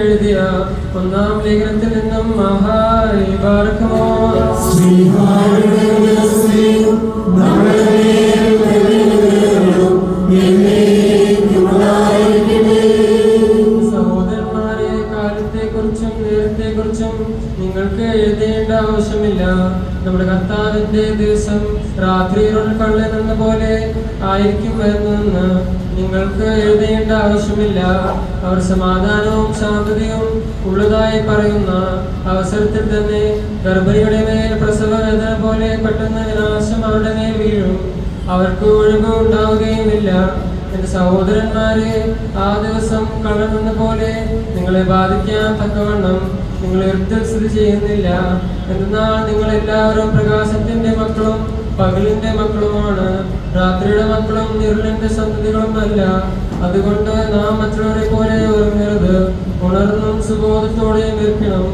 എഴുതിയ ഒന്നാം ലേഖനത്തിൽ നിന്നും സഹോദരന്മാരെ, കാലത്തെക്കുറിച്ചും നേരത്തെക്കുറിച്ചും നിങ്ങൾക്ക് എഴുതേണ്ട ആവശ്യമില്ല. നമ്മുടെ കർത്താവിന്റെ ദിവസം രാത്രിയിലുള്ള കള്ളൻ എന്ന പോലെ ആയിരിക്കും എന്ന് നിങ്ങൾക്ക് എഴുതേണ്ട ആവശ്യമില്ല. അവർ സമാധാനവും ശാന്തതയും ഉള്ളതായി പറയുന്ന അവസരത്തിൽ തന്നെ ഗർഭിണിയുടെ മേൽ പ്രസവവേദന പോലെ പെട്ടെന്ന് വിനാശം അവരുടെ മേൽ വീഴും. അവർക്ക് ഒഴിവ് ഉണ്ടാവുകയുമില്ല. എന്റെ സഹോദരന്മാരെ, ആ ദിവസം കള്ളനെന്ന പോലെ നിങ്ങളെ ബാധിക്കാൻ തക്കവണ്ണം നിങ്ങൾ ഇരുട്ടിൽ സ്ഥിതി ചെയ്യുന്നില്ല. എന്നാൽ നിങ്ങൾ എല്ലാവരും പ്രകാശത്തിന്റെ മക്കളും പകലിന്റെ മക്കളുമാണ്. രാത്രിയുടെ മക്കളും ഇരുളിന്റെ സന്തതികളും അല്ല. അതുകൊണ്ട് നാം മറ്റുള്ളവരെ പോലെ ഉറങ്ങരുത്. ഉണർന്നും സുബോധത്തോടെയും ഇരിക്കണം.